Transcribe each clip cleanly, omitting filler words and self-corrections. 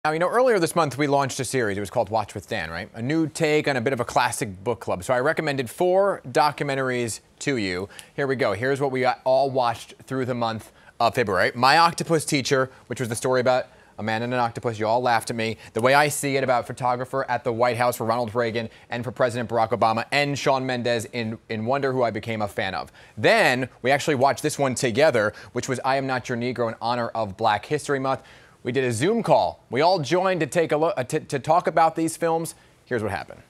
Now, you know, earlier this month we launched a series. It was called Watch with Dan, right? A new take on a bit of a classic book club. So I recommended 4 documentaries to you. Here we go. Here's what we all watched through the month of February. My Octopus Teacher, which was the story about a man and an octopus. You all laughed at me. The Way I See It, about photographer at the White House for Ronald Reagan and for President Barack Obama, and Shawn Mendes in Wonder, who I became a fan of. Then we actually watched this one together, which was I Am Not Your Negro in honor of Black History Month. We did a Zoom call. We all joined to take a look, to talk about these films. Here's what happened.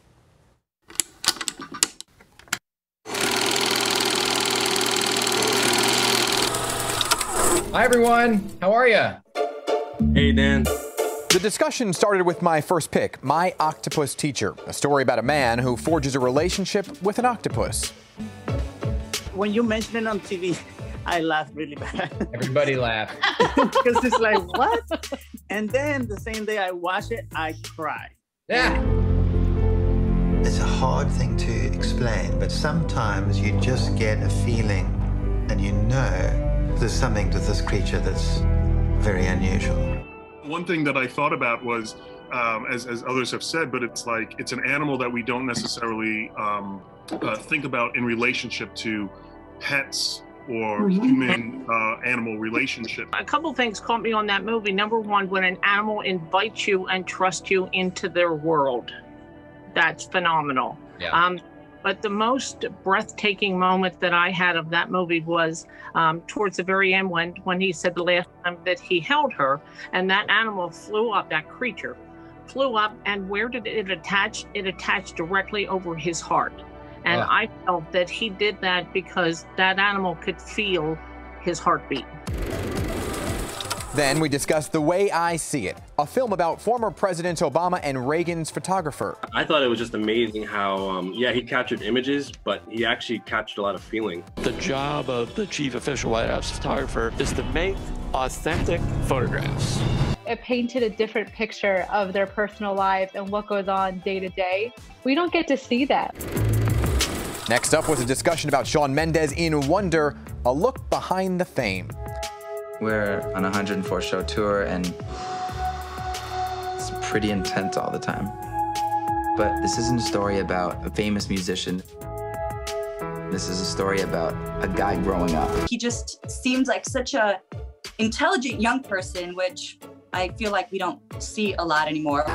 Hi, everyone. How are you? Hey, Dan. The discussion started with my first pick, My Octopus Teacher, a story about a man who forges a relationship with an octopus. When you mentioned it on TV, I laughed really bad. Everybody laughed. Because it's like, what? And then the same day I watch it, I cry. Yeah. It's a hard thing to explain, but sometimes you just get a feeling and you know there's something to this creature that's very unusual. One thing that I thought about was, as others have said, but it's like, it's an animal that we don't necessarily think about in relationship to pets or human-animal relationship. A couple things caught me on that movie. Number one, when an animal invites you and trusts you into their world, that's phenomenal. Yeah. But the most breathtaking moment that I had of that movie was towards the very end when he said the last time that he held her, and that animal flew up, that creature flew up, and where did it attach? It attached directly over his heart. And I felt that he did that because that animal could feel his heartbeat. Then we discussed The Way I See It, a film about former Presidents Obama and Reagan's photographer. I thought it was just amazing how, yeah, he captured images, but he actually captured a lot of feeling. The job of the chief official White House photographer is to make authentic photographs. It painted a different picture of their personal lives and what goes on day to day. We don't get to see that. Next up was a discussion about Shawn Mendes in Wonder, a look behind the fame. We're on a 104-show tour, and it's pretty intense all the time. But this isn't a story about a famous musician. This is a story about a guy growing up. He just seems like such a intelligent young person, which I feel like we don't see a lot anymore.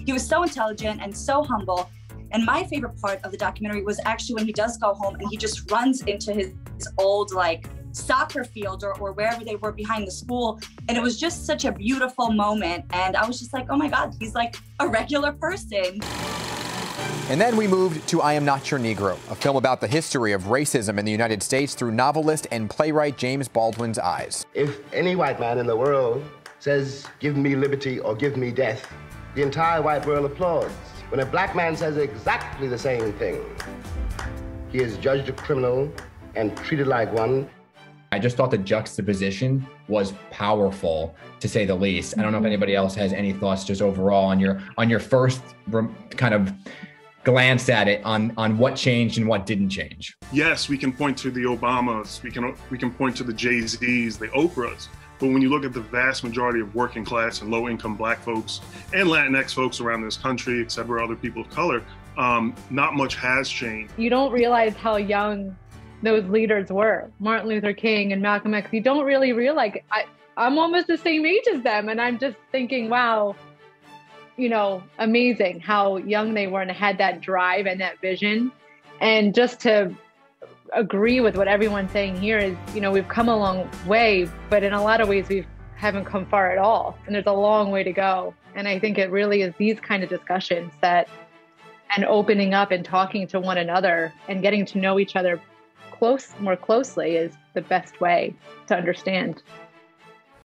He was so intelligent and so humble. And my favorite part of the documentary was actually when he does go home and he just runs into his old like soccer field or wherever they were behind the school. And it was just such a beautiful moment. And I was just like, oh my God, he's like a regular person. And then we moved to I Am Not Your Negro, a film about the history of racism in the United States through novelist and playwright James Baldwin's eyes. If any white man in the world says, give me liberty or give me death, the entire white world applauds. When a black man says exactly the same thing, he is judged a criminal and treated like one. I just thought the juxtaposition was powerful, to say the least. I don't know if anybody else has any thoughts just overall on your first kind of glance at it on what changed and what didn't change. Yes, we can point to the Obamas, we can point to the Jay-Z's, the Oprahs. But when you look at the vast majority of working class and low-income Black folks and Latinx folks around this country, except for other people of color, not much has changed. You don't realize how young those leaders were. Martin Luther King and Malcolm X. You don't really realize, I'm almost the same age as them. And I'm just thinking, wow, you know, amazing how young they were and had that drive and that vision. And just to agree with what everyone's saying here is, you know, we've come a long way, but in a lot of ways we haven't come far at all. And there's a long way to go. And I think it really is these kind of discussions that, and opening up and talking to one another and getting to know each other more closely is the best way to understand.